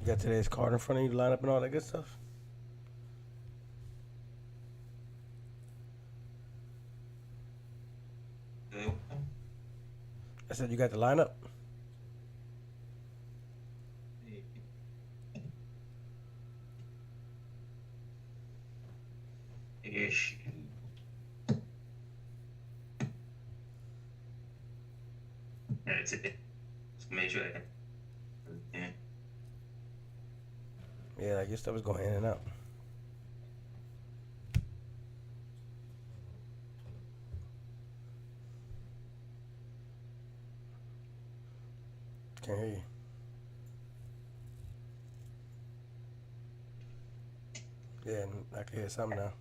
got today's card in front of you, line up and all that good stuff. Okay. I said you got the lineup. Ish. That's it. Just make sure. Yeah. Yeah, like your stuff is going in and out. Can't hear you. Yeah, I can hear something now.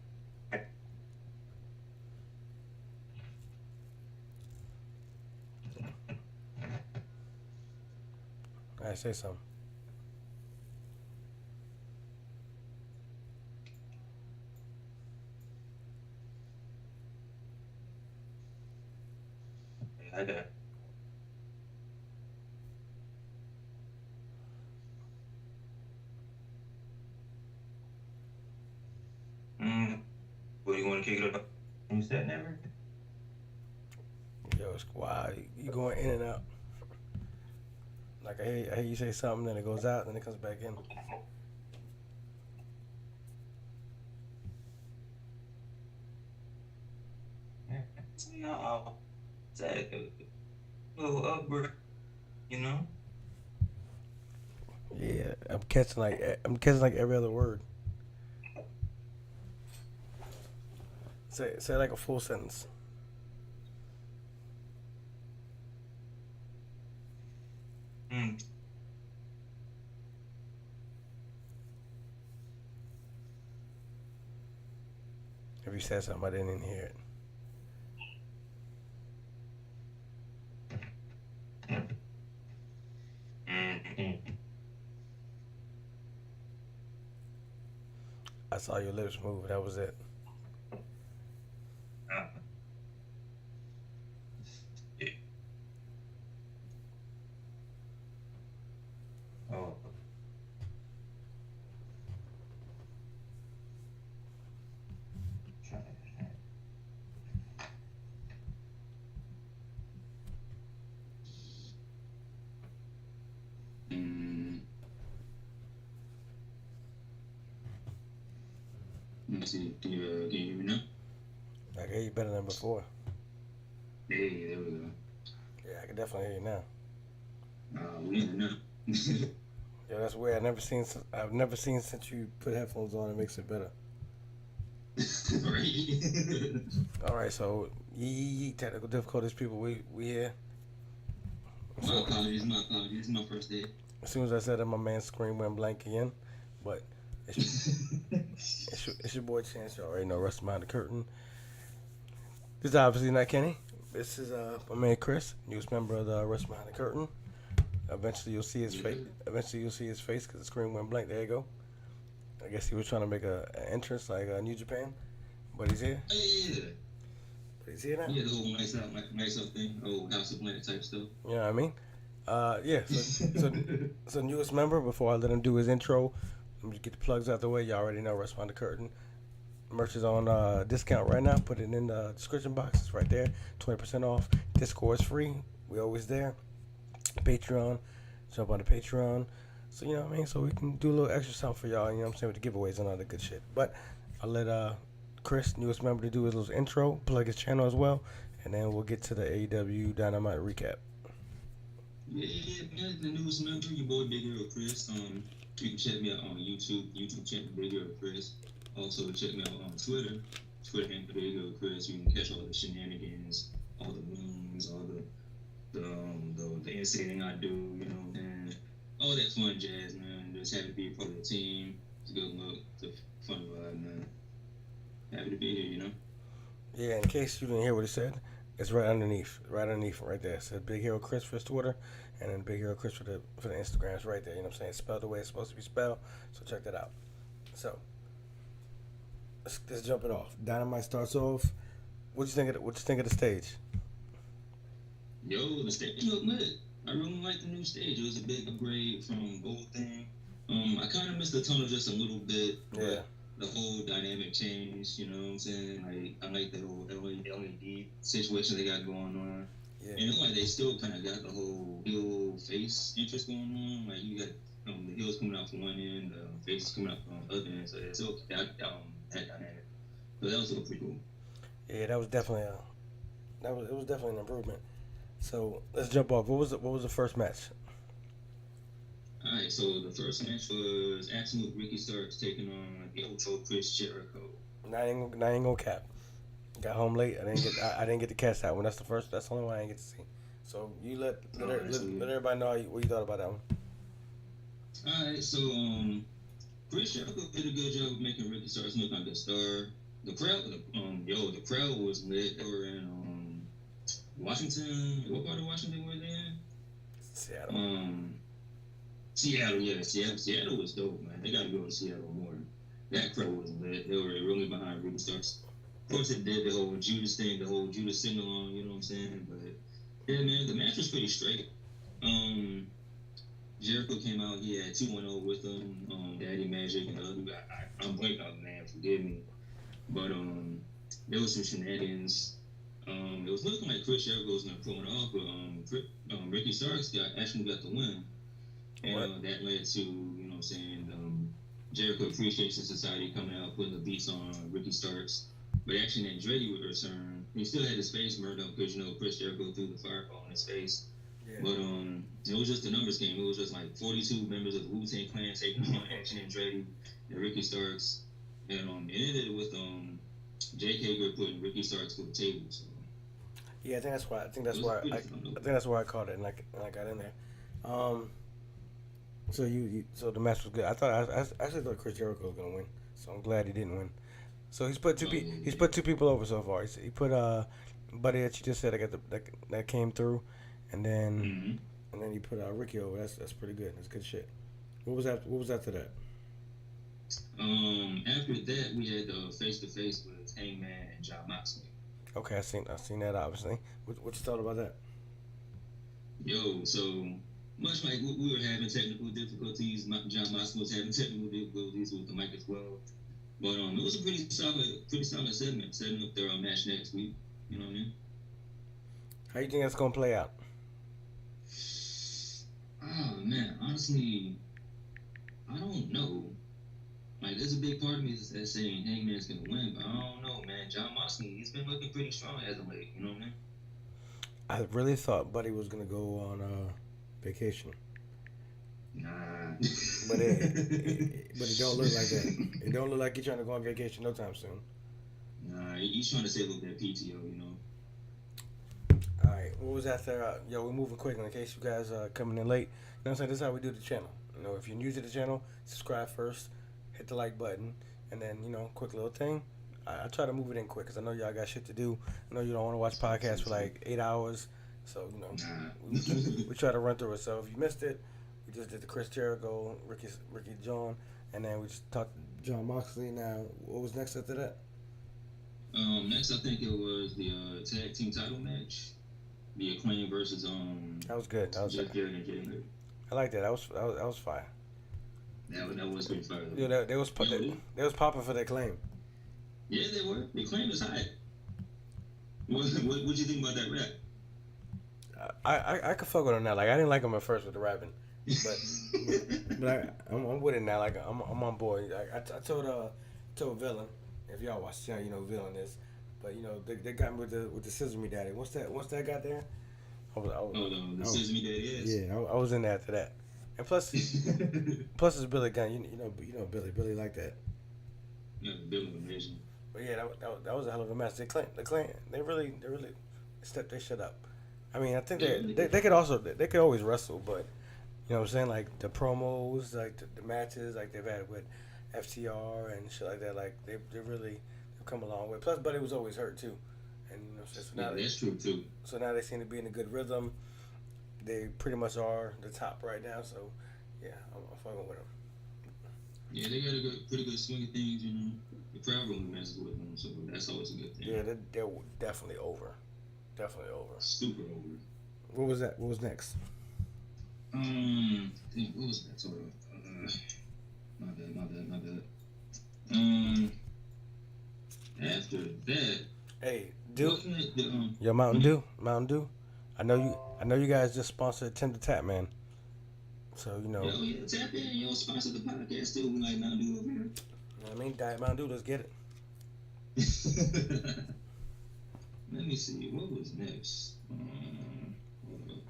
I say something. I got. Mm. What do you want to kick it up? You said never. Yo, it's wow. You going in and out. Like I hear you say something, then it goes out, then it comes back in. No. Zach, a little upgrade, you know? Yeah, I'm catching like every other word. Say like a full sentence. Mm. If you said something, I didn't even hear it. Mm. I saw your lips move. That was it. Uh, yeah. Oh. Mm. Let me see. Can you hear me now? I can hear you better than before. Hey, there we go. Yeah, I can definitely hear you now. We in now. Yo, that's weird. I've never seen since you put headphones on. It makes it better. Right. All right, so technical difficulties, people. We here. My So apologies. My apologies. It's my first day. as soon as I said that, my man's screen went blank again. But it's it's your boy Chance. You already know Russ behind the curtain. This is obviously not Kenny. This is my man Chris, newest member of the Russ behind the curtain. Eventually you'll see his Yeah. face. Eventually you'll see his face because the screen went blank. There you go. I guess he was trying to make an entrance like New Japan, but he's here. Yeah. But he's here now. Yeah, the whole nice up thing. Oh, House of Planet type stuff. You know what I mean? Yeah. So newest member. Before I let him do his intro, let me just get the plugs out the way. You already know Russ behind the curtain. Merch is on discount right now. Put it in the description box. It's right there. 20% off. Discord is free. We always there. Patreon. Jump on the Patreon. So you know what I mean? So we can do a little extra something for y'all, you know what I'm saying, with the giveaways and all that good shit. But I'll let Chris, newest member, to do his little intro, plug his channel as well, and then we'll get to the AEW Dynamite recap. Yeah, man, the newest member, your boy Big Hero Chris. You can check me out on YouTube. YouTube channel Big Hero Chris. Also check me out on Twitter. Twitter handle Big Hero Chris. You can catch all the shenanigans, all the memes, all the instigating I do, you know, and all that fun jazz, man. Just happy to be a part of the team. It's a good look. It's a fun vibe, man. Happy to be here, you know. Yeah, in case you didn't hear what he said, it's right underneath, right there. It said Big Hero Chris for his Twitter, and then Big Hero Chris for the Instagram. It's right there. You know what I'm saying? It's spelled the way it's supposed to be spelled. So check that out. So let's jump it off. Dynamite starts off. What you think of the stage? Yo, the stage look good. I really like the new stage. It was a big upgrade from Gold Thing. I kind of missed the tunnel just a little bit, Yeah. but the whole dynamic changed. You know what I'm saying? Like I like that whole LED situation they got going on, Yeah. and it's like they still kind of got the whole heel face interest going on. Like you got the heels coming out from one end, the faces coming out from the other end. So it's still that dynamic. So that was still pretty cool. Yeah, that was definitely it was definitely an improvement. So let's jump off. What was the first match? All right, so the first match was Absolute Ricky Starks taking on the Ultra Chris Jericho. Not ain't gonna cap. Got home late. I didn't get to catch that one. That's the first. That's the only one I didn't get to see. So you All right, so let everybody know what you thought about that one. all right, so Chris Jericho did a good job of making Ricky Starks look like a star. The crowd was lit. They were in Washington. What part of Washington were they in? Seattle. Seattle, yeah, Seattle was dope, man. They got to go to Seattle more. That crowd was lit. They were really behind Ricky Starks. Of course, it did the whole Judas thing, the whole Judas sing along. You know what I'm saying? But yeah, man, the match was pretty straight. Um, Jericho came out. He had 2-0 with him. Daddy Magic and the other guy. I'm blanking on the name. Forgive me. But there was some shenanigans. It was looking like Chris Jericho was gonna pull it off, but Ricky Starks actually got the win, and that led to what I'm saying Jericho Appreciation Society coming out putting the beats on Ricky Starks, but actually Andretti would return. He still had his face burned up because Chris Jericho threw the fireball in his face. Yeah. But it was just a numbers game. It was just like 42 members of the Wu-Tang Clan taking on Action Andretti and Ricky Starks, and it ended with Jake Hager putting Ricky Starks through the table. So. Yeah, I think that's why. I think that's why I caught it and I got in there. Um, so the match was good. I actually thought Chris Jericho was gonna win, so I'm glad he didn't win. So he's put two people over so far. He put Buddy that you just said that came through, and then he put Ricky over. That's pretty good. That's good shit. What was after that? After that we had face to face with Hangman and John Moxley. Okay, I seen that obviously. What you thought about that? Yo, so much like we were having technical difficulties, John Moxley was having technical difficulties with the mic as well. But it was a pretty solid segment, setting up their match next week. You know what I mean? How you think that's gonna play out? Oh man, honestly, I don't know. Like, there's a big part of me that's saying Hangman's gonna win, but I don't know, man. John Moxley, he's been looking pretty strong as of late. You know what I mean? I really thought Buddy was gonna go on vacation. Nah. But it don't look like that. It don't look like he's trying to go on vacation no time soon. Nah, he's trying to save up that PTO, you know. All right, what was after? Yo, we're moving quick in case you guys are coming in late. You know what I'm saying? This is how we do the channel. If you're new to the channel, subscribe first, hit the like button, and then quick little thing. I try to move it in quick because I know y'all got shit to do. I know you don't want to watch podcasts for like 8 hours, so we try to run through it. So if you missed it, we just did the Chris Jericho, Ricky John, and then we just talked John Moxley. Now, what was next after that? Next I think it was the tag team title match, the Acclaim versus That was good. That was Jeff Jarrett and Jay Lethal. I like that. That was fire. That was pretty fire. Yeah, they was popping for their claim. Yeah, they were. The claim is hot. What you think about that rap? I could fuck with him now. Like, I didn't like him at first with the rapping, but I'm with it now. Like, I'm on board. I told Villain, if y'all watch the channel, you know who Villain is. But they got me with the Scissor Me Daddy. Once that got there, the Scissor Me Daddy is. Yeah, I was in there after that. And plus it's Billy Gunn. You know Billy like that. Yeah, Billy amazing. But yeah, that was a hell of a match. They really stepped their shit up. I mean, I think they could always wrestle, but you know what I'm saying, like the promos, like the matches, like they've had with FTR and shit like that, like they've come a long way. Plus, Buddy was always hurt too, and so now that's true too. So now they seem to be in a good rhythm. They pretty much are the top right now. So yeah, I'm fucking with them. Yeah, they got a pretty good swing of things, The crowd really messes with them, so that's always a good thing. Yeah, they're definitely over. Definitely over. Super over. What was that? What was next? What was that? My bad. Um, After that, Hey, Dew, wasn't it the yo, Mountain Dew. I know you guys just sponsored Tim the Tap Man. So you Yo, know, yeah, tap in. Yo, sponsor the podcast too. We like Mountain Dew over here. you know what I mean, Diet Mountain Dew. Let's get it. Let me see. What was next? Hold up.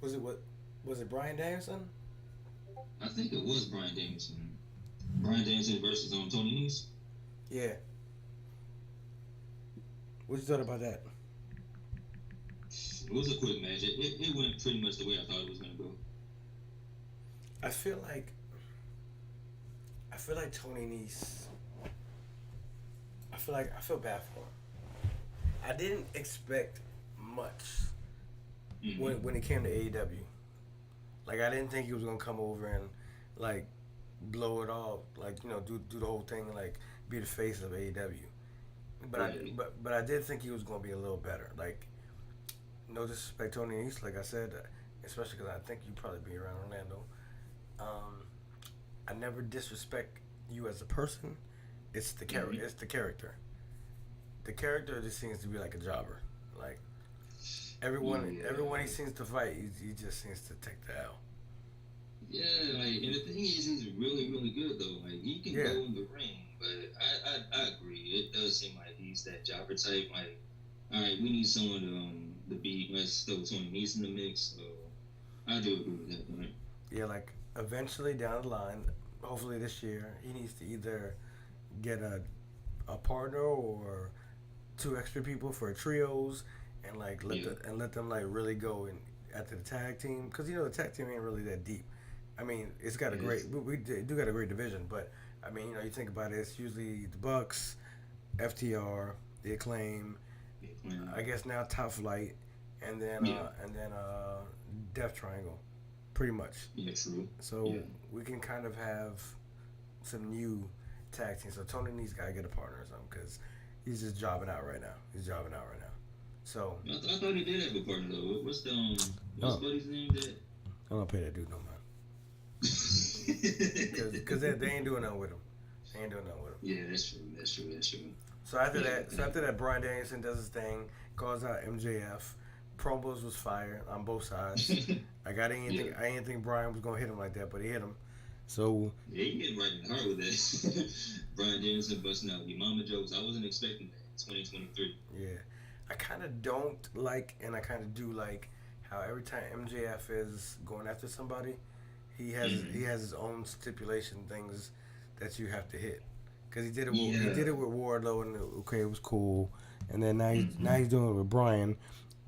Was it what? Was it Brian Danielson? I think it was Brian Danielson. Brian Danielson versus Tony Nese. Yeah. What you thought about that? It was a quick match. It went pretty much the way I thought it was gonna go. I feel like Tony Nese. I feel bad for him. I didn't expect much when it came to AEW. Like I didn't think he was gonna come over and like blow it all, like do the whole thing, like be the face of AEW. But Right. but I did think he was gonna be a little better. Like no disrespect, Tony Nese, like I said, especially because I think you probably be around Orlando. Um, I never disrespect you as a person. It's the character. It's the character. The character just seems to be like a jobber. Like everyone he seems to fight, he just seems to take the L. Yeah, like, and the thing is, he's really, really good though. Like, he can Yeah. go in the ring, but I agree. It does seem like he's that jobber type. Like, all right, we need someone to beat. Let's throw Tony Nese in the mix. So I do agree with that point. Yeah, like eventually down the line, hopefully this year, he needs to either get a partner or two extra people for trios, and like Yeah, let them like really go and after the tag team, because the tag team ain't really that deep. I mean, it's got a yes, great we do got a great division, but I mean you think about it, it's usually the Bucks, FTR, the Acclaim, yeah, playing. I guess now Top Flight, Yeah, and then Death Triangle, pretty much. yeah, true. So Yeah, we can kind of have some new tag teams. So Tony needs got to get a partner or something because he's just jobbing out right now. He's jobbing out right now. So I thought he did have a partner though. What's the what's oh, Buddy's name? That I don't pay that dude no mind because they ain't doing nothing with him. They ain't doing nothing with him. Yeah, that's true. That's true. That's true. Yeah, So after that, Brian Danielson does his thing, calls out MJF. Promos was fire on both sides. Like yeah. I didn't think Brian was gonna hit him like that, but he hit him. So Yeah, he getting right in the heart with that. Brian Danielson busting out your mama jokes. I wasn't expecting that. 2023. yeah, I kind of don't like, and I kind of do like how every time MJF is going after somebody, he has his own stipulation things that you have to hit. Cause he Yeah. did it with Wardlow and okay it was cool, and then Mm-hmm. now he's doing it with Brian,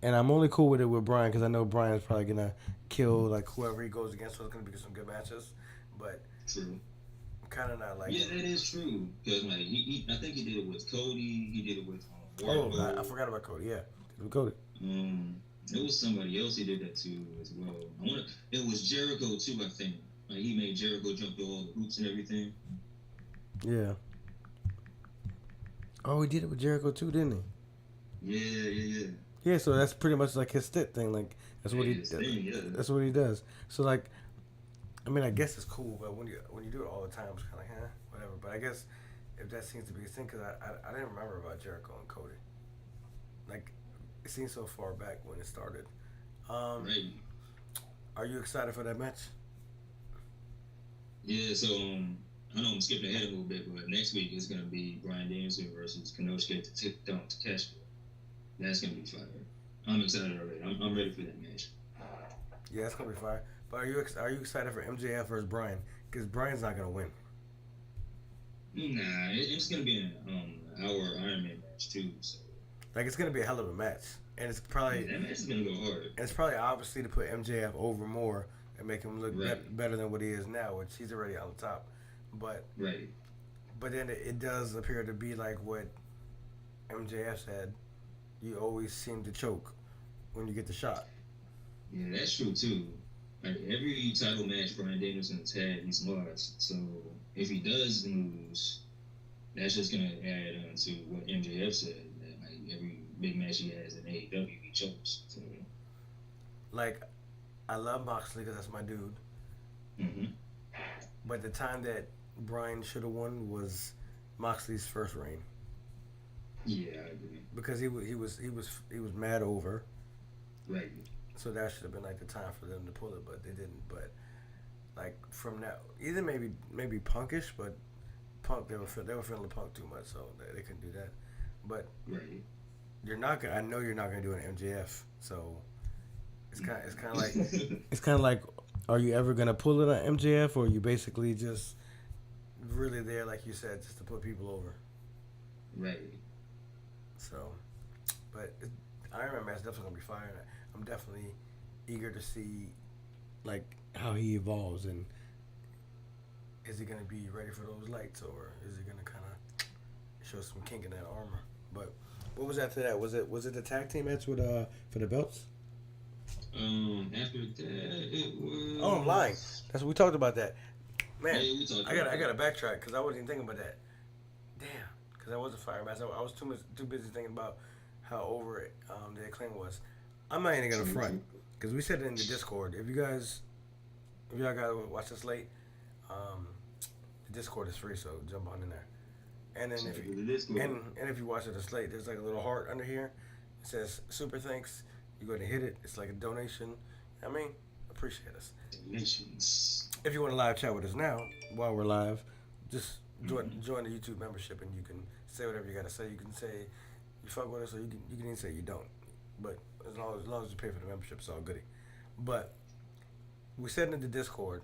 and I'm only cool with it with Brian because I know Brian's probably gonna kill like whoever he goes against, so it's gonna be some good matches, but True. I'm kind of not Yeah, liking. that is true. Because like I think he did it with Cody. He did it with Oh, I Wardlow. forgot about Cody. Yeah, with Cody. There was somebody else he did that to as well. It was Jericho too. I think like he made Jericho jump through all the hoops and everything. Yeah. Oh, he did it with Jericho too, didn't he? Yeah. Yeah, so that's pretty much like his stick thing. Like His thing, yeah. that's what he does. So like, I mean, I guess it's cool, but when you do it all the time, it's kind of like, whatever. But I guess if that seems to be his thing, because I didn't remember about Jericho and Cody. Like, it seems so far back when it started. Um, Right. are you excited for that match? Yeah. So I know I'm skipping ahead a little bit, but next week it's gonna be Brian Danielson versus Kenosuke Takeshita. That's gonna be fire. I'm excited already. I'm ready for that match. Yeah, it's gonna be fire. But are you excited for MJF versus Brian? Because Brian's not gonna win. Nah, it's gonna be an hour Iron Man match too. So Like it's gonna be a hell of a match, and yeah, that match is gonna go hard. it's probably obviously to put MJF over more and make him look Right, better than what he is now, which he's already on top. But right. then it does appear to be like what MJF said. You always seem to choke when you get the shot. Yeah, that's true too. Like every title match Brian Danielson's had, he's lost. So if he does lose, that's just gonna add on to what MJF said. That like every big match he has in AEW, he chokes. So, Like I love Moxley because that's my dude. hmm But the time that Bryan should have won was Moxley's first reign Yeah, I agree. because he was mad over. Right. So that should have been like the time for them to pull it, but they didn't. But like from now, either maybe punkish, but Punk they were feeling Punk too much, so they couldn't do that. But Right. you're not gonna. I know you're not gonna do an MJF, so it's kind of like, are you ever gonna pull it on MJF, or are you basically just really there, like you said, just to put people over? Right. So, but Iron Man match definitely gonna be fire. I'm definitely eager to see like how he evolves, and is he gonna be ready for those lights, or is he gonna kind of show some kink in that armor? But what was after that? Was it the tag team match with for the belts? After that, it Oh, I'm lying. was. That's what we talked about that. Man, Yeah, we talked I got about I got to that. backtrack because I wasn't even thinking about that. Damn, because that was a fire match. I was too busy thinking about how over it the acclaim was. I'm not even gonna True, front true. because we said it in the Discord. If y'all gotta watch this late, um, the Discord is free, so jump on in there. And then Check if you it the Discord. and if you watch it this late, there's like a little heart under here. It says super thanks. You go to hit it. It's like a donation. I mean, appreciate us. Donations. If you want to live chat with us now while we're live, just join Mm-hmm. join the YouTube membership and you can say whatever you gotta say. You can say you fuck with us, or you can even say you don't. But as long as you pay for the membership, it's all goody. But we said in the Discord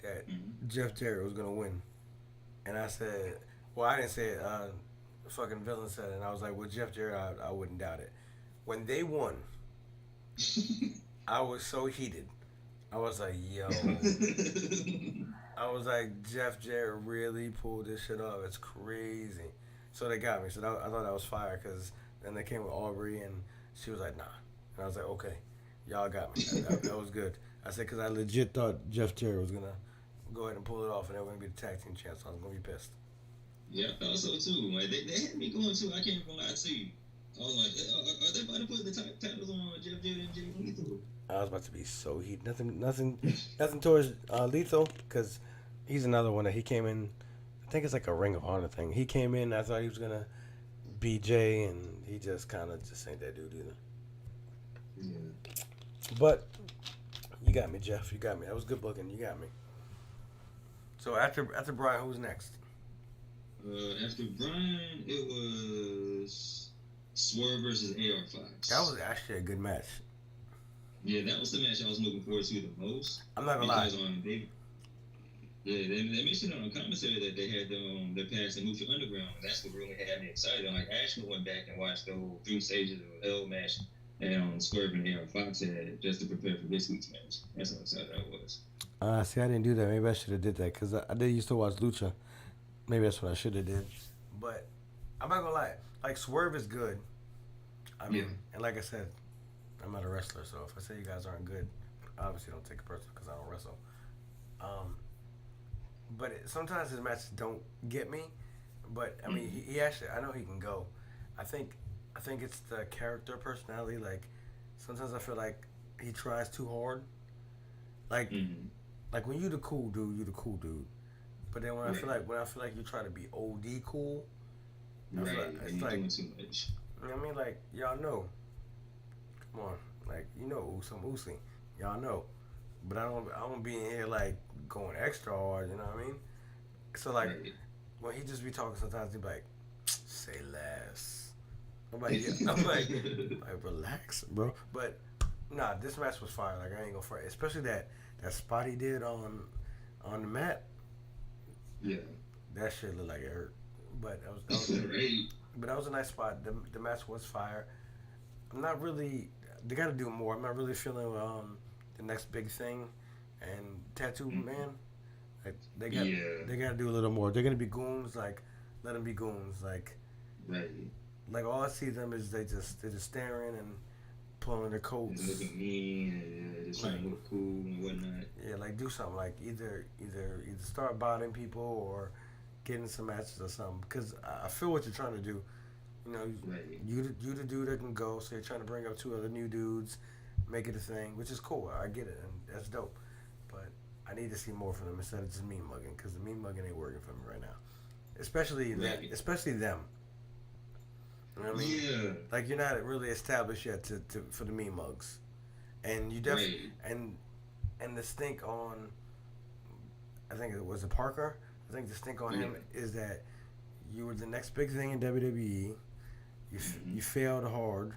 that Mm-hmm. Jeff Jarrett was gonna win, and I said, well, I didn't say it. Fucking villain said it, and I was like, well, Jeff Jarrett, I wouldn't doubt it. When they won, I was so heated. I was like, yo. I was like, Jeff Jarrett really pulled this shit off. It's crazy. So they got me. So I thought that was fire because then they came with Aubrey and she was like, nah. And I was like, okay, y'all got me. That was good. I said, because I legit thought Jeff Jarrett was going to go ahead and pull it off and they were going to be the tag team champs. So I was going to be pissed. Yeah, I thought so too. Like they had me going too. I can't even lie to you. I was like, are they about to put the titles on Jeff Jarrett and Jay Lethal? I was about to be so heated. Nothing towards Lethal because he's another one that he came in. I think it's like a Ring of Honor thing. He came in. I thought he was gonna be Jay, and he just kind of just ain't that dude either. Yeah. But you got me, Jeff. You got me. That was good booking. You got me. So after Brian, who's next? After Brian, it was Swerve versus AR That Fox. was actually a good match. Yeah, that was the match I was looking forward to the most I'm not gonna lie. because they mentioned on commentary that they had their past in Lucha Underground. That's what really had me excited. Like I actually went back and watched the whole 3 stages of L match and Swerve and AR Fox had just to prepare for this week's match. That's how excited I was. See, I didn't do that. Maybe I should have did that because I did used to watch Lucha. Maybe that's what I should have did. But I'm not gonna lie. Like Swerve is good. I mean, Yeah. and like I said, I'm not a wrestler, so if I say you guys aren't good, obviously don't take it personal because I don't wrestle. Um, but sometimes his matches don't get me. But I mean, he actually, I know he can go. I think, I think it's the character personality. Like sometimes I feel like he tries too hard. Like, Mm-hmm. like when you the cool dude, you the cool dude. But then Right. when I feel like you try to be OD cool, I feel like Right. it's And you're like, doing too much. you know what I mean? Like y'all know, come on, like you know, some Uzi, y'all know. But I don't be in here like going extra hard. You know what I mean? So like Right. when he just be talking, sometimes he be like, say less. I'm like, yeah. I'm like, relax, bro. But nah, this match was fire. Like I ain't gonna front, especially that spot he did on the mat. Yeah. That shit looked like it hurt. But Right. but that was a nice spot. The match was fire. I'm not really. They got to do more. I'm not really feeling the next big thing, and Tattoo Man. Like Yeah. they got to do a little more. They're gonna be goons. Like let them be goons. Right. Like all I see them is they're just staring and pulling their Just coats. looking mean and just trying Like to look cool and whatnot. yeah, like do something. Like either start bothering people or get in some matches or something. Because I feel what you're trying to do. You know, Right. you the dude that can go. So you're trying to bring up two other new dudes, make it a thing, which is cool. I get it, and that's dope. But I need to see more from them instead of just mean mugging because the mean mugging ain't working for me right now. Especially that, Right. especially them. You know what I mean? Yeah. Like you're not really established yet to for the mean mugs, and you Right. and and the stink on I think it was a Parker. I think the stink on Yeah. him is that you were the next big thing in WWE. You failed hard,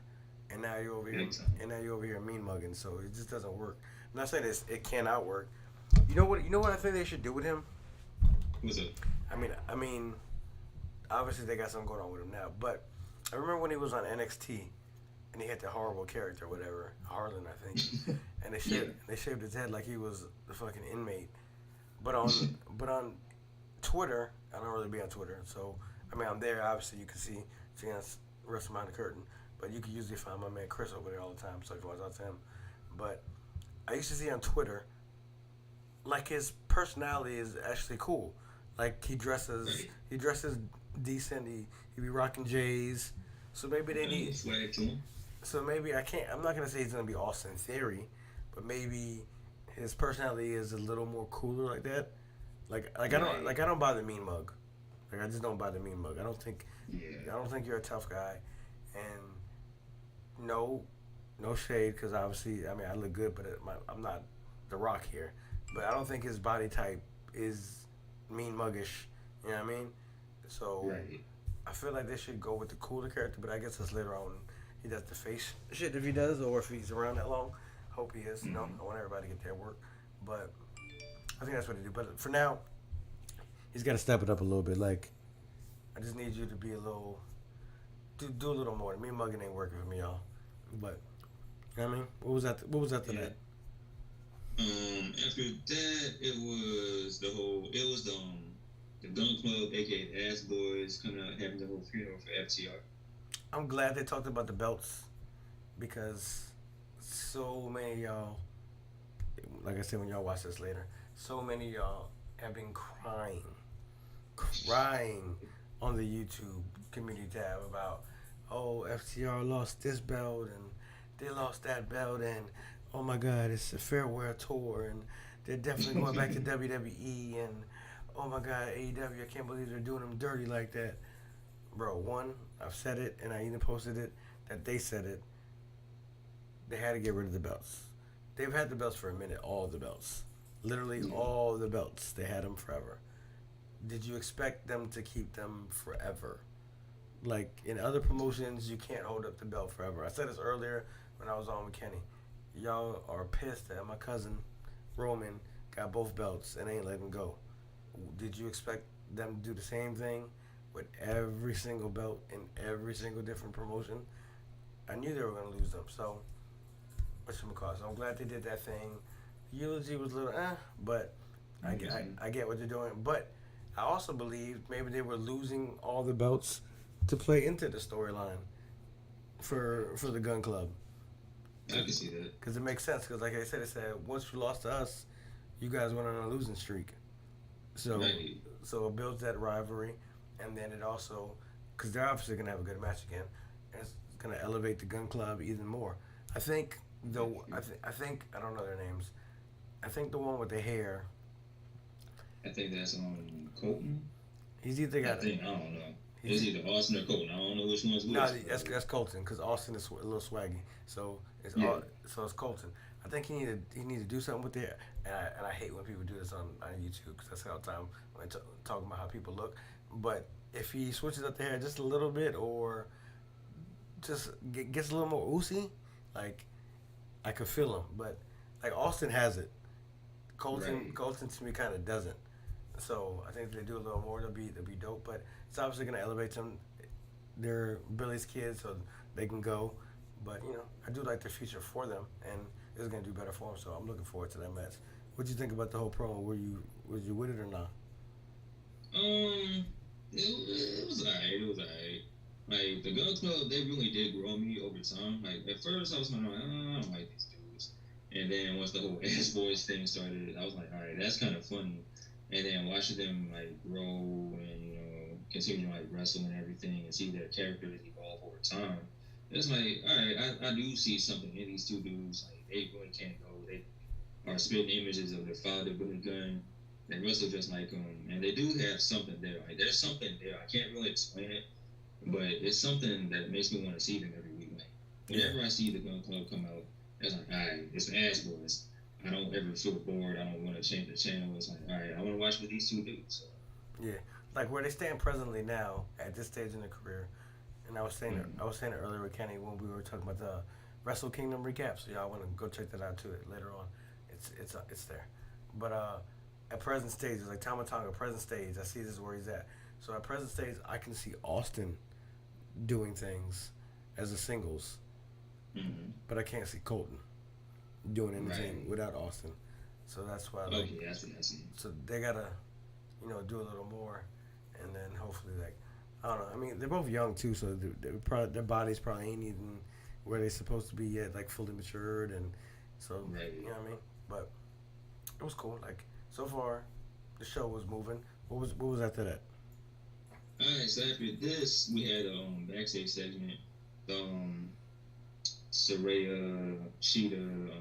and now you're over here Big time. mean mugging. So it just doesn't work. I'm not saying it cannot work. You know what? You know what I think they should do with him. What's up? I mean, obviously they got something going on with him now. But I remember when he was on NXT and he had that horrible character, whatever Harlan, I think, and Yeah. they shaved his head like he was the fucking inmate. But on but on Twitter, I don't really be on Twitter, so I mean I'm there. Obviously, you can see us wrestling behind the curtain, but you can usually find my man Chris over there all the time, so you can watch out to him. But I used to see on Twitter like his personality is actually cool. Like Right. he dresses decent. He be rocking J's. So maybe they need. Swag to him. So maybe I can't. I'm not gonna say he's gonna be Austin Theory, but maybe his personality is a little more cooler like that. Right. I don't buy the mean mug. Like I just don't buy the mean mug. Yeah. I don't think you're a tough guy, and no, no shade because obviously I mean I look good, but I'm not the Rock here. But I don't think his body type is mean muggish. You know what I mean? So Right. I feel like they should go with the cooler character, but I guess that's later on. He does the face shit if he does, or if he's around that long. Hope he is. You know, Mm-hmm. I want everybody to get their work, but I think that's what he do. But for now, he's got to step it up a little bit. Like I just need you to be a little, do a little more. Me mugging ain't working for me, y'all. But you know what I mean, what was after Yeah. that? After that, it was the Gun Club, aka the Ass Boys, kind of having the whole funeral for FTR. I'm glad they talked about the belts because so many of y'all, like I said, when y'all watch this later, so many of y'all have been crying on the YouTube community tab about, oh, FTR lost this belt and they lost that belt and oh my God, it's a farewell tour and they're definitely going back to WWE and oh my God, AEW, I can't believe they're doing them dirty like that. Bro, one, I've said it and I even posted it that they said it. They had to get rid of the belts. They've had the belts for a minute, all the belts. Literally Yeah. all the belts. They had them forever. Did you expect them to keep them forever? Like in other promotions, you can't hold up the belt forever. I said this earlier when I was on with Kenny. Y'all are pissed that my cousin Roman got both belts and ain't let him go. Did you expect them to do the same thing with every single belt in every single different promotion? I knew they were gonna lose them. So whatchamacallit. So I'm glad they did that thing. Eulogy was a little but I get what they're doing. But I also believe maybe they were losing all the belts to play into the storyline for the Gun Club. I can see that. Because it makes sense. Because like I said, it said once you lost to us, you guys went on a losing streak. So Right. so it builds that rivalry, and then it also because they're obviously gonna have a good match again, and it's gonna elevate the Gun Club even more. I think though I think I don't know their names. I think the one with the hair, I think that's Colton. he's either I got it. think I don't know. It's He's either Austin or Colton. I don't know which one's no, which. that's Colton because Austin is a little swaggy, so Yeah. so it's Colton. I think he need to do something with it, and I hate when people do this on YouTube because that's all the time when I talking about how people look. But if he switches up the hair just a little bit, or just gets a little more oozy, like I could feel him. But like Austin has it, Right. Colton to me kind of doesn't. So I think if they do a little more, they'll be dope. But it's obviously gonna elevate them. They're Billy's kids, so they can go. But you know, I do like the future for them, and it's gonna do better for them. So I'm looking forward to that match. What do you think about the whole promo? Was you with it or not? It was alright. It was alright. Like the Gun Club, they really did grow on me over time. Like at first, I was kind of like, I don't like these dudes. And then once the whole Ass Boys thing started, I was like, all right, that's kind of funny. And then watching them like grow and continue to like wrestle and everything, and see their characters evolve over time, it's like, all right, I do see something in these two dudes. Like they really can't go. They are spitting images of their father Billy Gunn. They wrestle just like him, and they do have something there. Like there's something there. I can't really explain it, but it's something that makes me want to see them every week. Like whenever I see the Gun Club come out, it's like, all right, it's the Ass Boys. I don't ever feel bored. I don't want to change the channel. It's like, all right, I want to watch what these two do. So. Yeah, like where they stand presently now at this stage in their career, and I was saying it earlier with Kenny when we were talking about the Wrestle Kingdom recap. So y'all want to go check that out too later on. It's there, but at present stage, it's like Tama Tonga. Present stage, I see this is where he's at. So at present stage, I can see Austin doing things as a singles, but I can't see Colton doing anything without Austin. So that's why. Like, okay, I see. so they gotta, do a little more, and then hopefully, like, I don't know. I mean, they're both young too, so their bodies probably ain't even where they're supposed to be yet, like fully matured, and so you know what I mean. But it was cool. Like so far, the show was moving. What was after that? Alright, so after this, we had a backstage segment. Saraya, Cheetah,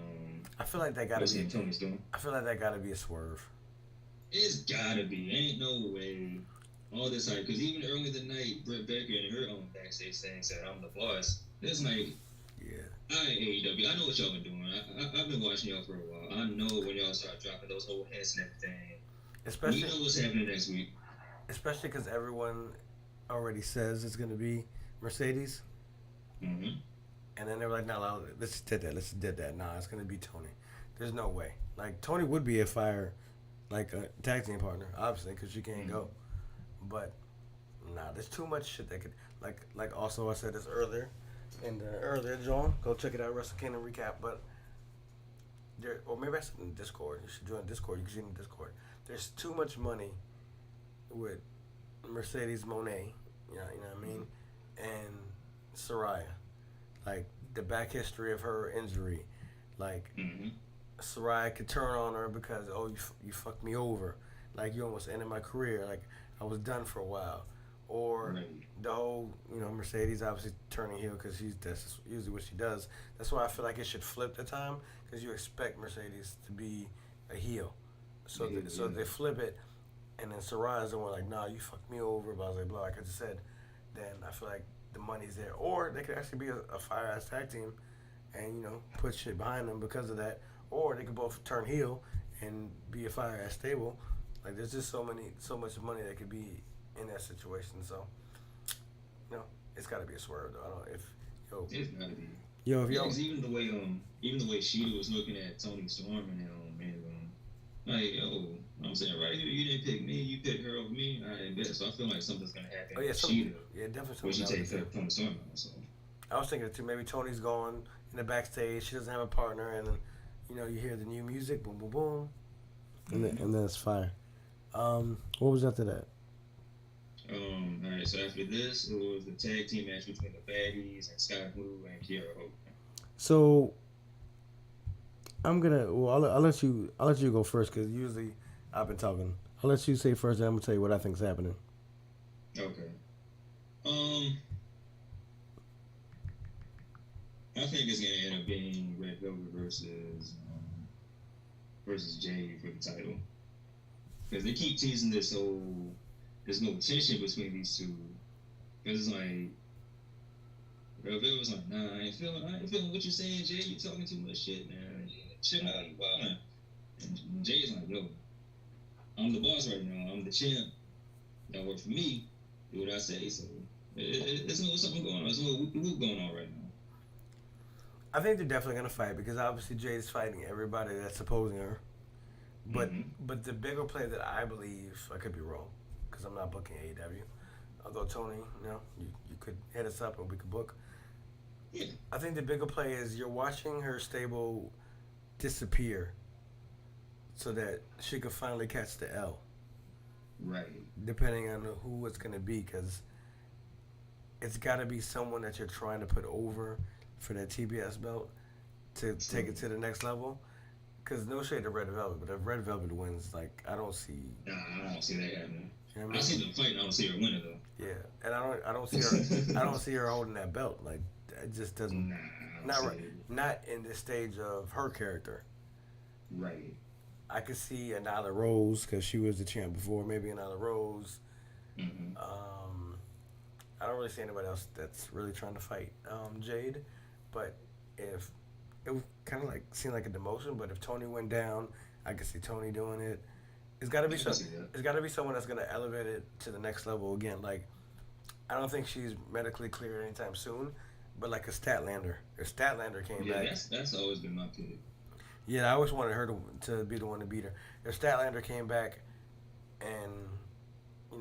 I feel like that gotta be. Tony Storm. I feel like that gotta be a swerve. It's gotta be. Ain't no way. All this hype, because even earlier tonight, Britt Baker in her own backstage thing said, "I'm the boss." It's like, yeah. AEW, I know what y'all been doing. I've been watching y'all for a while. I know when y'all start dropping those whole hints and everything. Especially, we know what's happening next week. Especially because everyone already says it's gonna be Mercedes. Mm-hmm. And then they were like, "No, let's just did that. Let's just did that. Nah, it's gonna be Tony. There's no way. Like Tony would be a fire, like a tag team partner, obviously, because she can't go. But nah, there's too much shit that could like. Also, I said this earlier, in the earlier John. Go check it out, Wrestle Kingdom recap. But there, or maybe I said in Discord. You should join Discord. You can see in Discord. There's too much money with Mercedes Monet. You know what I mean, and Saraya. Like the back history of her injury, like Saraya could turn on her because you fucked me over, like you almost ended my career, like I was done for a while, or the whole Mercedes obviously turning heel because that's usually what she does. That's why I feel like it should flip the time because you expect Mercedes to be a heel, so they flip it, and then Saraya's the one like nah you fucked me over, blah blah blah. Like I just said, then I feel like the money's there, or they could actually be a fire ass tag team, and put shit behind them because of that, or they could both turn heel and be a fire ass stable. Like there's just so much money that could be in that situation. So, it's got to be a swerve though. I don't know if it's gotta be. If y'all, even the way Sheeta was looking at Tony Storm and like I'm saying right here, you didn't pick me, you picked her over me. I bet. So I feel like something's gonna happen. Oh yeah, Sheeta. Yeah, definitely. When she takes Tony Storm out. So. I was thinking it too. Maybe Tony's gone in the backstage. She doesn't have a partner, and you hear the new music, boom, boom, boom, and then it's fire. What was after that? Alright, so after this, it was the tag team match between the Baddies and Scott Blue and Kiara Hope. So I'll let you go first because usually I've been talking. I'll let you say first, and I'm gonna tell you what I think is happening. Okay. I think it's gonna end up being Red Velvet versus Jay for the title because they keep teasing this whole there's no tension between these two because it's like Red Velvet was like nah I ain't feeling what you're saying Jay, you talking too much shit man, chill out, you wildin'. And Jay's like yo, I'm the boss right now, I'm the champ, that work for me, do what I say. So there's something going on, there's a little whoop going on right now. I think they're definitely gonna fight because obviously Jay's fighting everybody that's opposing her. But the bigger play that I believe, I could be wrong, because I'm not booking AEW. Although Tony, you could hit us up and we could book. Yeah. I think the bigger play is you're watching her stable disappear, so that she could finally catch the L. Right. Depending on who it's gonna be, because it's got to be someone that you're trying to put over for that TBS belt to take it to the next level. Because no shade to Red Velvet, but if Red Velvet wins, like I don't see. Nah, I don't see that happening. You know what I mean? I see them fighting. I don't see her winning though. Yeah, and I don't see her. I don't see her holding that belt. Like it just doesn't. Nah, Not right. Not in this stage of her character. Right. I could see a Nyla Rose because she was the champ before. Maybe a Nyla Rose. Mm-hmm. Um, I don't really see anybody else that's really trying to fight Jade. But if it would kind of like seem like a demotion, but if Tony went down, I could see Tony doing it. It's got to be Yeah, I can so. see that. It's got to be someone that's gonna elevate it to the next level again. Like I don't think she's medically cleared anytime soon, but like a Statlander. If Statlander came Yeah, back, that's always been my pick. yeah, I always wanted her to be the one to beat her. If Statlander came back and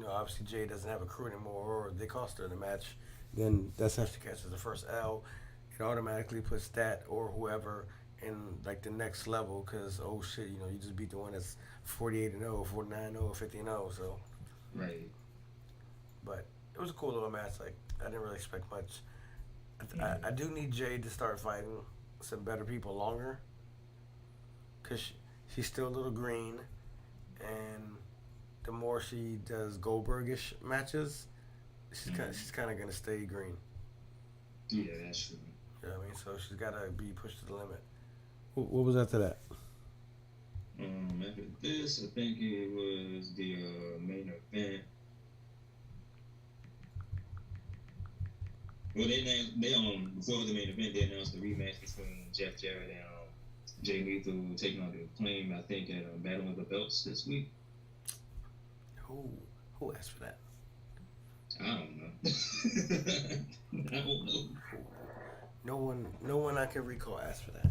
obviously Jay doesn't have a crew anymore, or they cost her the match, then that's how she catches the first L. It automatically puts Stat or whoever in like the next level because oh shit, you just beat the one that's 48 and 0, 49 and 0, 50 and 0. So, Right. but it was a cool little match. Like I didn't really expect much. I Mm-hmm. do need Jade to start fighting some better people longer because she's still a little green, and the more she does Goldbergish matches, Mm-hmm. she's kind of gonna stay green. Yeah, that's true. You know what I mean? So she's gotta be pushed to the limit. What was after that? After this, I think it was the main event. Well, they before the main event, they announced the rematch between Jeff Jarrett and Jay Lethal taking on the Acclaim. I think at Battle of the Belts this week. Who who asked for that? I don't know. I don't know. No one I can recall asked for that.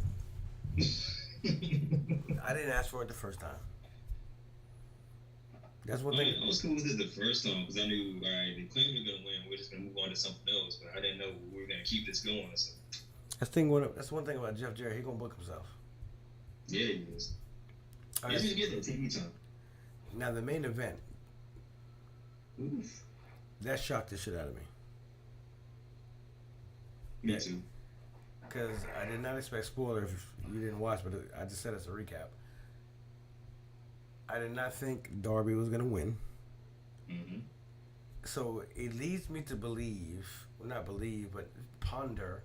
I didn't ask for it the first time. That's one thing. I was cool with it the first time because I knew, all right, the Acclaim were gonna win. We're just gonna move on to something else. But I didn't know we were gonna keep this going. So That's one thing about Jeff Jarrett. He gonna book himself. yeah, he is. All He right. just need to get that TV time. Now the main event Oof. that shocked the shit out of me. Me That too. because I did not expect spoilers if you didn't watch, but I just said as a recap. I did not think Darby was gonna win. Mm-hmm. So it leads me to believe, well, not believe, but ponder.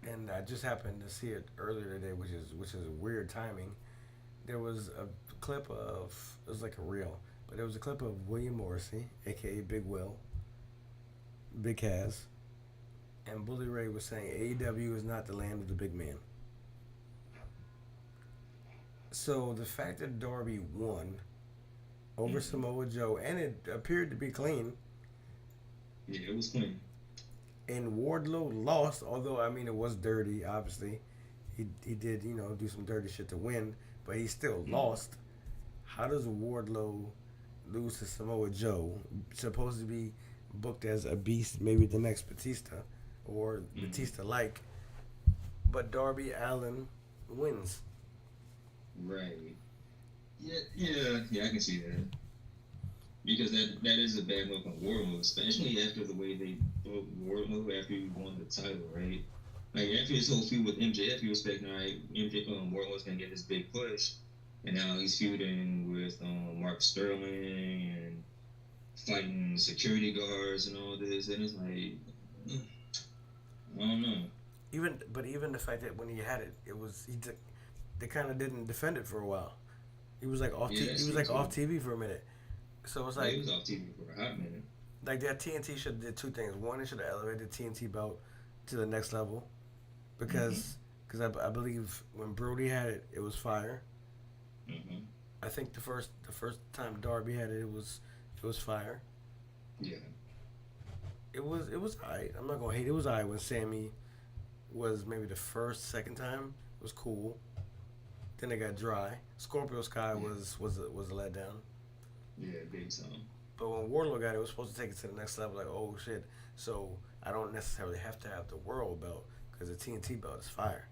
And I just happened to see it earlier today, which is weird timing. There was a clip of it was like a reel, but there was a clip of William Morrissey, aka Big Will, Big Cass, and Bully Ray was saying AEW is not the land of the big man. So the fact that Darby won over Mm-hmm. Samoa Joe, and it appeared to be clean, Yeah, it was clean. and Wardlow lost, although I mean it was dirty, obviously. He did, do some dirty shit to win, but he still Mm-hmm. lost. How does Wardlow lose to Samoa Joe? Supposed to be booked as a beast, maybe the next Batista or Mm-hmm. Batista like, but Darby Allen wins. Right. Yeah. I can see that because that is a bad look on Wardlow, especially after the way they booked Wardlow after he won the title, right? Like after his whole feud with MJF, he was expecting, all right, MJ Wardlow's gonna get this big push, and now he's feuding with Mark Sterling and fighting security guards and all this, and it's like, I don't know. Even the fact that when he had it, they kind of didn't defend it for a while. He was like Yeah, he that's was true like too. off TV for a minute. So it's Yeah, he like was off TV for a hot minute. that TNT should have did two things. One, it should have elevated the TNT belt to the next level Mm-hmm. because I believe when Brody had it, it was fire. Mm-hmm. I think the first time Darby had it, it was fire. Yeah. It was alright. I'm not gonna hate. It was alright when Sammy was maybe the first second time. It was cool. Then it got dry. Scorpio Sky Yeah. was a letdown. Yeah, big time. But when Wardlow got it, it was supposed to take it to the next level. Like, oh shit! So I don't necessarily have to have the world belt because the TNT belt is fire.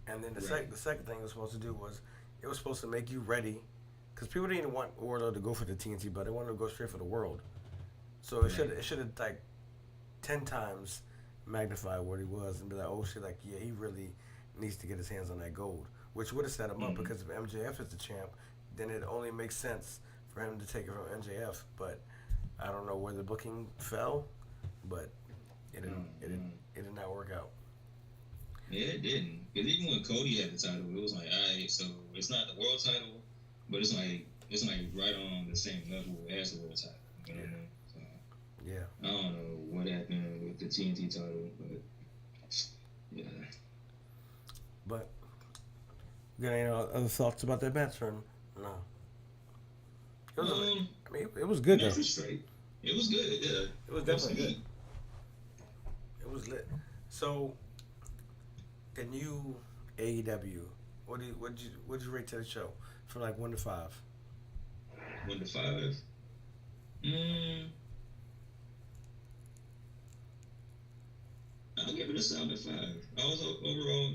And then Right. the second thing it was supposed to do was it was supposed to make you ready because people didn't want Wardlow to go for the TNT belt. They wanted to go straight for the world. So Right. it should have like 10 times magnified what he was and be like, oh shit, like yeah, he really needs to get his hands on that gold, which would have set him up Mm-hmm. because if MJF is the champ, then it only makes sense for him to take it from MJF. But I don't know where the booking fell, but it didn't Mm-hmm. it did not work out. Yeah, it didn't. Because even when Cody had the title, it was like, alright, so it's not the world title, but it's like right on the same level as the world title. You know what I mean? So, Yeah. I don't know what happened with the TNT title, but yeah. But you got any other thoughts about that match or no? It was. I mean, it was good though. Match was straight. It was good. Yeah, It was it was definitely good. sweet. It was lit. So the new AEW. What did you rate to the show from like 1 to 5? 1 to 5. Mm, I'll give it a solid 5. I was overall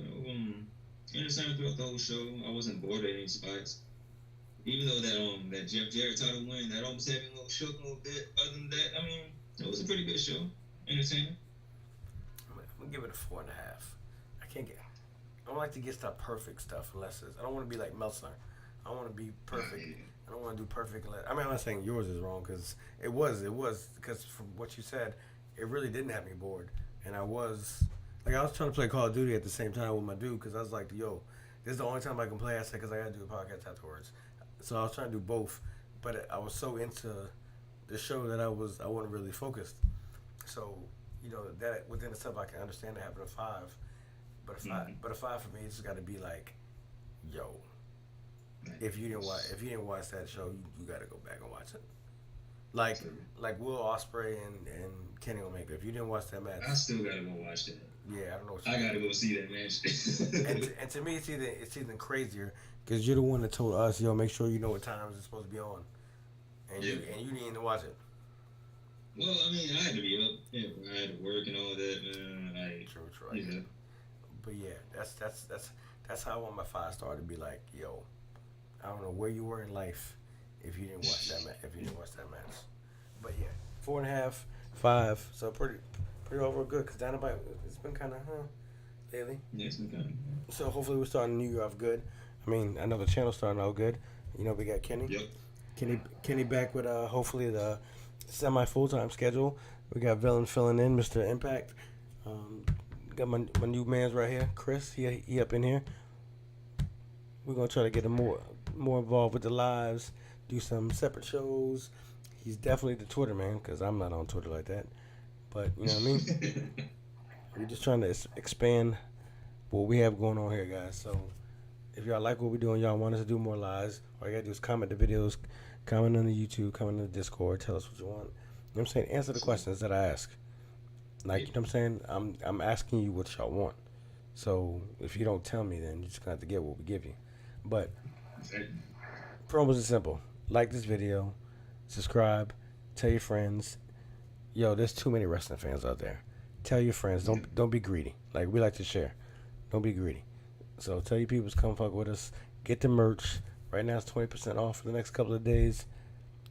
entertained throughout the whole show. I wasn't bored at any spots. Even though that Jeff Jarrett title win, that almost had me a little shook a little bit. Other than that, I mean, it was a pretty good show. Entertaining. I'm gonna give it a 4.5. I can't get. I don't like to get stuff perfect stuff unless it's. I don't want to be like Meltzer. I want to be perfect. I don't want to do perfect. I mean, I'm not saying yours is wrong because it was. It was because from what you said, it really didn't have me bored, and I was like I was trying to play Call of Duty at the same time with my dude because I was like, yo, this is the only time I can play. I said because I got to do a podcast afterwards, so I was trying to do both, but I was so into the show that I wasn't really focused. So that within itself, I can understand it having a 5. But a 5 for me, it's got to be like, yo, if you didn't watch that show, you got to go back and watch it. Like True. like Will Osprey and Kenny Omega. If you didn't watch that match, I still gotta go watch that. yeah, I don't know what I you gotta go see that match. and to me, it's even crazier because you're the one that told us, yo, make sure you know what times it's supposed to be on, and Yeah. you didn't even watch it. Well, I mean, I had to be up. Yeah, I had to work and all that, man. True, I You get know, it. But yeah, that's how I want my 5 star to be like, yo, I don't know where you were in life if you didn't watch that match. If you didn't watch that match, but yeah, 4.5, 5. So pretty overall good because Dynamite it's been kind of lately. yeah, it's been kind So hopefully we're starting the new year off good. I mean, I know the channel's starting out good. We got Kenny. Yep. Kenny back with hopefully the semi full time schedule. We got Villain filling in, Mr. Impact. Um, got my new man's right here, Chris. He up in here. We're gonna try to get him more involved with the lives. Do some separate shows. He's definitely the Twitter man because I'm not on Twitter like that. But you know what I mean. We're just trying to expand what we have going on here, guys. So if y'all like what we're doing, y'all want us to do more lives, all you gotta do is comment the videos, comment on the YouTube, comment on the Discord, tell us what you want. You know what I'm saying? Answer the questions that I ask. Like, you know what I'm saying? I'm asking you what y'all want. So if you don't tell me, then you're just gonna have to get what we give you. But promos is simple. Like this video, subscribe, tell your friends. Yo, there's too many wrestling fans out there. Tell your friends. Don't be greedy. Like we like to share. Don't be greedy. So tell your people to come fuck with us. Get the merch. Right now it's 20% off for the next couple of days.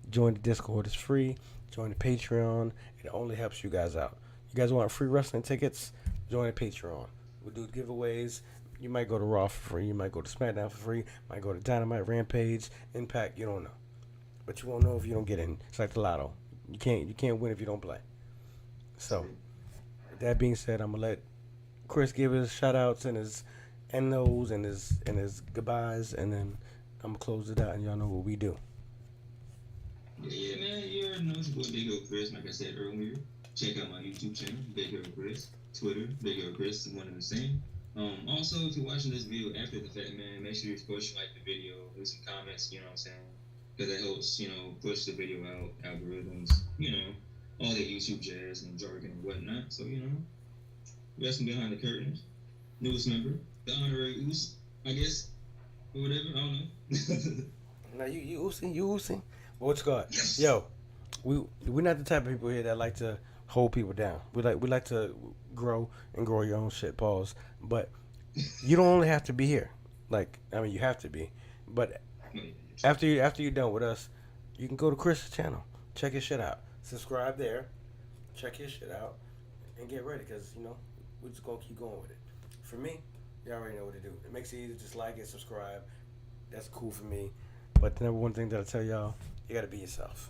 Join the Discord. It's free. Join the Patreon. It only helps you guys out. You guys want free wrestling tickets? Join the Patreon. We do giveaways. You might go to Raw for free. You might go to SmackDown for free. Might go to Dynamite, Rampage, Impact. You don't know, but you won't know if you don't get in. It's like the lotto. You can't win if you don't play. So, with that being said, I'm gonna let Chris give his shout outs and his NOs and his goodbyes, and then I'm gonna close it out, and y'all know what we do. Yeah, man, you already know it's your boy Big O Chris. Like I said earlier, check out my YouTube channel, Big O Chris. Twitter, Big O Chris, is one and the same. Also, if you're watching this video after the fact, man, make sure you push like the video, leave some comments, you know what I'm saying? Because that helps, push the video out, algorithms, all that YouTube jazz and jargon and whatnot. So, wrestling behind the curtains, newest member, the honorary Oos, I guess, or whatever, I don't know. Now you Uzi. What you got? Yes. Yo, we're not the type of people here that like to hold people down. We like to grow and grow your own shit, pause. But you don't only have to be here. Like, I mean, you have to be. But after you're done with us, you can go to Chris's channel, check his shit out, subscribe there, check his shit out, and get ready because we're just gonna keep going with it. For me, you already know what to do. It makes it easy, just like it, subscribe. That's cool for me. But the number one thing that I tell y'all, you gotta be yourself.